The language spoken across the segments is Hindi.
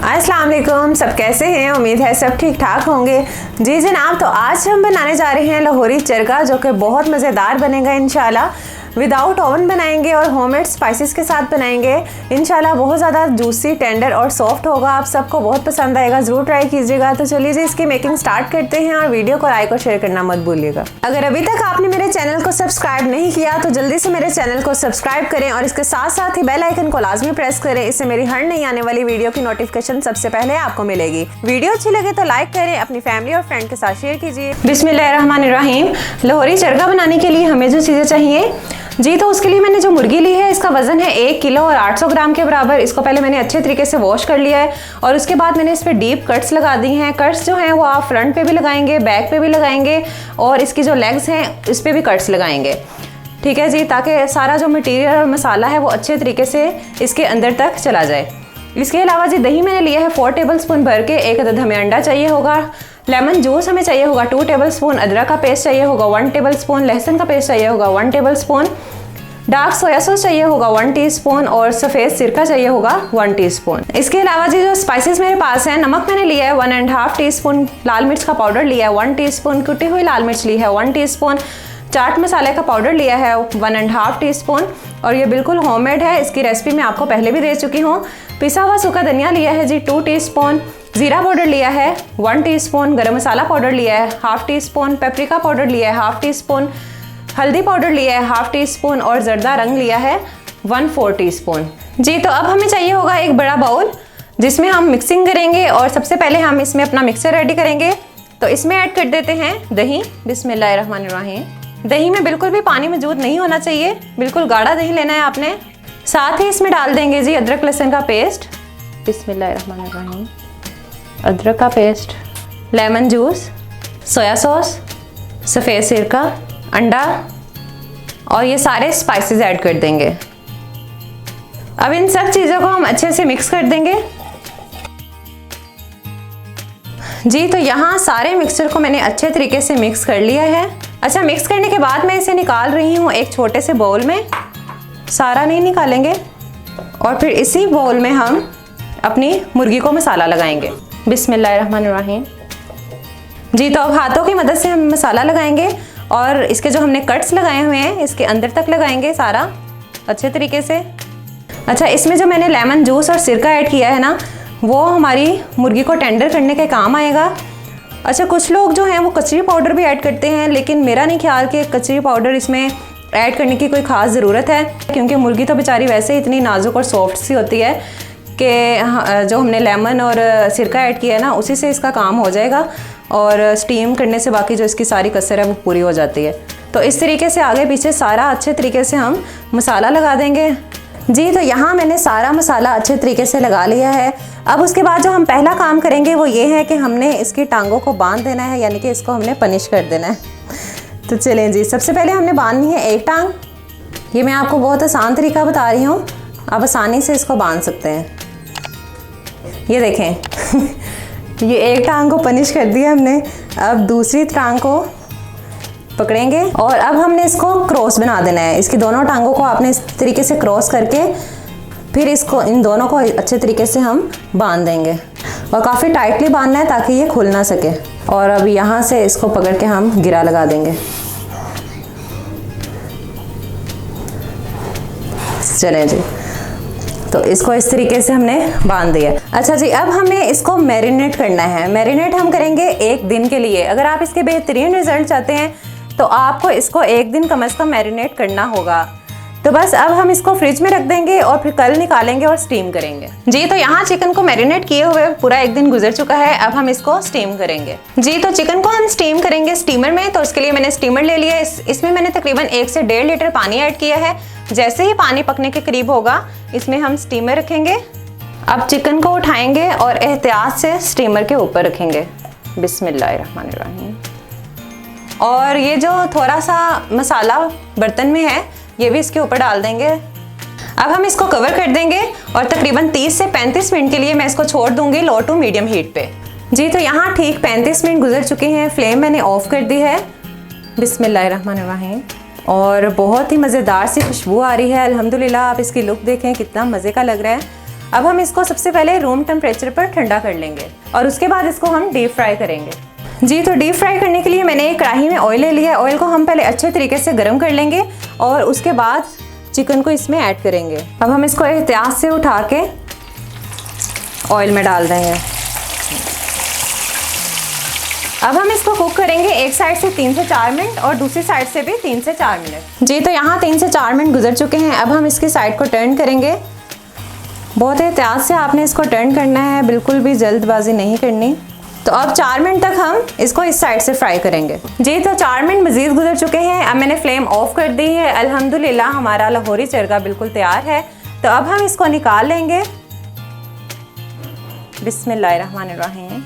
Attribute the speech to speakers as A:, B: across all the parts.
A: अस्सलाम वालेकुम, सब कैसे हैं? उम्मीद है सब ठीक ठाक होंगे। जी जनाब, तो आज हम बनाने जा रहे हैं लाहौरी चरगा, जो कि बहुत मज़ेदार बनेगा इंशाल्लाह। विदाउट ओवन बनाएंगे और होममेड स्पाइसेस के साथ बनाएंगे। इंशाल्लाह बहुत ज़्यादा जूसी, टेंडर और सॉफ्ट होगा। आप सबको बहुत पसंद आएगा, ज़रूर ट्राई कीजिएगा। तो चलिए जी इसकी मेकिंग स्टार्ट करते हैं और वीडियो को लाइक और शेयर करना मत भूलिएगा। अगर अभी तक आपने मेरे चैनल को सब्सक्राइब नहीं किया तो जल्दी से मेरे चैनल को सब्सक्राइब करें और इसके साथ साथ ही बेल आइकन को लाजमी प्रेस करें। इससे मेरी हर नई आने वाली वीडियो की नोटिफिकेशन सबसे पहले आपको मिलेगी। वीडियो अच्छी लगे तो लाइक करें, अपनी फैमिली और फ्रेंड के साथ शेयर कीजिए। बिस्मिल्लाहिर्रहमानिर्रहीम। लाहौरी चरगा बनाने के लिए हमें जो चीज़ें चाहिए जी, तो उसके लिए मैंने जो मुर्गी ली है इसका वजन है 1 किलो और 800 ग्राम के बराबर। इसको पहले मैंने अच्छे तरीके से वॉश कर लिया है और उसके बाद मैंने इस पर डीप कट्स लगा दी हैं। कट्स जो हैं वो आप फ्रंट पे भी लगाएंगे, बैक पे भी लगाएंगे और इसकी जो लेग्स हैं इस पर भी कट्स लगाएंगे। ठीक है जी, ताकि सारा जो मटीरियल और मसाला है वो अच्छे तरीके से इसके अंदर तक चला जाए। इसके अलावा जी दही मैंने लिया है 4 टेबल स्पून भर के। 1 अदद हमें अंडा चाहिए होगा। लेमन जूस हमें चाहिए होगा 2 टेबल स्पून। अदरक का पेस्ट चाहिए होगा 1 टेबल स्पून। लहसुन का पेस्ट चाहिए होगा 1 table spoon. Dark soya sauce चाहिए होगा 1 टीस्पून और सफ़ेद सिरका चाहिए होगा 1 टीस्पून। इसके अलावा जी जो स्पाइसेस मेरे पास हैं, नमक मैंने लिया है 1.5 टीस्पून। लाल मिर्च का पाउडर लिया है 1 टीस्पून। कुटी हुई लाल मिर्च ली है 1 टीस्पून। चाट मसाले का पाउडर लिया है 1.5 टीस्पून और ये बिल्कुल होममेड है। इसकी रेसिपी मैं आपको पहले भी दे चुकी हूँ। पिसा हुआ सूखा धनिया लिया है जी 2 टीस्पून। ज़ीरा पाउडर लिया है 1 टीस्पून। गरम मसाला पाउडर लिया है 1/2 टीस्पून। पेपरिका पाउडर लिया है 1/2 टीस्पून। हल्दी पाउडर लिया है 1/2 टीस्पून और जर्दा रंग लिया है 1/4 टीस्पून। जी, तो अब हमें चाहिए होगा एक बड़ा बाउल जिसमें हम मिक्सिंग करेंगे और सबसे पहले हम इसमें अपना मिक्सर रेडी करेंगे। तो इसमें ऐड कर देते हैं दही। बिस्मिल्लाहिर्रहमानिर्रहीम। दही में बिल्कुल भी पानी मौजूद नहीं होना चाहिए, बिल्कुल गाढ़ा दही लेना है आपने। साथ ही इसमें डाल देंगे जी अदरक लहसुन का पेस्ट। बिस्मिल्लाहिर्रहमानिर्रहीम। अदरक का paste, lemon juice, soya sauce, सफ़ेद सिरका, अंडा और ये सारे स्पाइसेस ऐड कर देंगे। अब इन सब चीज़ों को हम अच्छे से मिक्स कर देंगे। जी, तो यहाँ सारे मिक्सचर को मैंने अच्छे तरीके से मिक्स कर लिया है। अच्छा, मिक्स करने के बाद मैं इसे निकाल रही हूँ एक छोटे से बाउल में। सारा नहीं निकालेंगे और फिर इसी बाउल में हम अपनी मुर्गी को मसाला लगाएंगे। बिस्मिल्लाहिर्रहमानिर्रहीम। जी, तो अब हाथों की मदद से हम मसाला लगाएंगे और इसके जो हमने कट्स लगाए हुए हैं इसके अंदर तक लगाएंगे सारा अच्छे तरीके से। अच्छा, इसमें जो मैंने लेमन जूस और सिरका ऐड किया है ना, वो हमारी मुर्गी को टेंडर करने के काम आएगा। अच्छा, कुछ लोग जो हैं वो कचरी पाउडर भी ऐड करते हैं, लेकिन मेरा नहीं ख्याल कि कचरी पाउडर इसमें ऐड करने की कोई ख़ास ज़रूरत है, क्योंकि मुर्गी तो बेचारी वैसे ही इतनी नाजुक और सॉफ्ट सी होती है कि जो हमने लेमन और सिरका ऐड किया है ना, उसी से इसका काम हो जाएगा और स्टीम करने से बाकी जो इसकी सारी कसर है वो पूरी हो जाती है। तो इस तरीके से आगे पीछे सारा अच्छे तरीके से हम मसाला लगा देंगे। जी, तो यहाँ मैंने सारा मसाला अच्छे तरीके से लगा लिया है। अब उसके बाद जो हम पहला काम करेंगे वो ये है कि हमने इसकी टांगों को बांध देना है, यानी कि इसको हमने पनिश कर देना है। तो चलें जी, सबसे पहले हमने बांधनी है एक टांग। ये मैं आपको बहुत आसान तरीका बता रही हूँ, आप आसानी से इसको बांध सकते हैं। ये देखें ये एक टांग को पनिश कर दिया हमने। अब दूसरी टांग को पकड़ेंगे और अब हमने इसको क्रॉस बना देना है। इसकी दोनों टांगों को आपने इस तरीके से क्रॉस करके फिर इसको इन दोनों को अच्छे तरीके से हम बांध देंगे और काफ़ी टाइटली बांधना है ताकि ये खुल ना सके। और अब यहाँ से इसको पकड़ के हम गिरा लगा देंगे। चलें जी, तो इसको इस तरीके से हमने बांध दिया। अच्छा जी, अब हमें इसको मैरिनेट करना है। मैरिनेट हम करेंगे 1 दिन के लिए। अगर आप इसके बेहतरीन रिजल्ट चाहते हैं तो आपको इसको 1 दिन कम से कम मैरिनेट करना होगा। तो बस अब हम इसको फ्रिज में रख देंगे और फिर कल निकालेंगे और स्टीम करेंगे। जी, तो यहाँ चिकन को मैरिनेट किए हुए पूरा 1 दिन गुजर चुका है। अब हम इसको स्टीम करेंगे। जी, तो चिकन को हम स्टीम करेंगे स्टीमर में। तो उसके लिए मैंने स्टीमर ले लिया। इसमें मैंने तकरीबन 1 से 1.5 लीटर पानी ऐड किया है। जैसे ही पानी पकने के करीब होगा इसमें हम स्टीमर रखेंगे। अब चिकन को उठाएंगे और एहतियात से स्टीमर के ऊपर रखेंगे। बिस्मिल्लाहिर्रहमानिर्रहीम। और ये जो थोड़ा सा मसाला बर्तन में है ये भी इसके ऊपर डाल देंगे। अब हम इसको कवर कर देंगे और तकरीबन 30 से 35 मिनट के लिए मैं इसको छोड़ दूंगी लो टू मीडियम हीट पे। जी, तो यहाँ ठीक 35 मिनट गुजर चुके हैं। फ्लेम मैंने ऑफ कर दी है। बिस्मिल्लाहिर्रहमानिर्रहीम। और बहुत ही मज़ेदार सी खुशबू आ रही है अल्हम्दुलिल्लाह। आप इसकी लुक देखें कितना मज़े का लग रहा है। अब हम इसको सबसे पहले रूम टेम्परेचर पर ठंडा कर लेंगे और उसके बाद इसको हम डीप फ्राई करेंगे। जी, तो डीप फ्राई करने के लिए मैंने एक कढ़ाई में ऑयल ले लिया है। ऑयल को हम पहले अच्छे तरीके से गर्म कर लेंगे और उसके बाद चिकन को इसमें ऐड करेंगे। अब हम इसको एहतियात से उठा के ऑयल में डाल देंगे। अब हम इसको कुक करेंगे एक साइड से 3 से 4 मिनट और दूसरी साइड से भी 3 से 4 मिनट। जी, तो यहाँ 3 से 4 मिनट गुजर चुके हैं। अब हम इसकी साइड को टर्न करेंगे। बहुत एहतियात से आपने इसको टर्न करना है, बिल्कुल भी जल्दबाजी नहीं करनी। तो अब 4 मिनट तक हम इसको इस साइड से फ्राई करेंगे। जी, तो 4 मिनट मज़ीद गुजर चुके हैं। अब मैंने फ्लेम ऑफ कर दी है। अल्हम्दुलिल्लाह हमारा लाहौरी चरगा बिल्कुल तैयार है। तो अब हम इसको निकाल लेंगे। बिस्मिल्लाहिर्रहमानिर्रहीम।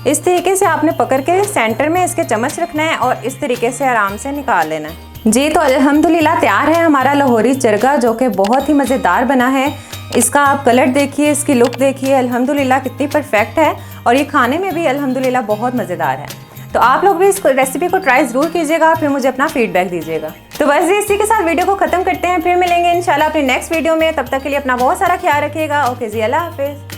A: इस तरीके से आपने पकड़ के सेंटर में इसके चम्मच रखना है और इस तरीके से आराम से निकाल लेना है। जी, तो अल्हम्दुलिल्लाह तैयार है हमारा लाहौरी चरगा, जो कि बहुत ही मज़ेदार बना है। इसका आप कलर देखिए, इसकी लुक देखिए, अल्हम्दुलिल्लाह कितनी परफेक्ट है और ये खाने में भी अल्हम्दुलिल्लाह बहुत मज़ेदार है। तो आप लोग भी इस रेसिपी को ट्राई ज़रूर कीजिएगा, फिर मुझे अपना फीडबैक दीजिएगा। तो बस इसी के साथ वीडियो को ख़त्म करते हैं, फिर मिलेंगे इंशाल्लाह अपनी नेक्स्ट वीडियो में। तब तक के लिए अपना बहुत सारा ख्याल रखिएगा। ओके जी, अल्लाह हाफिज़।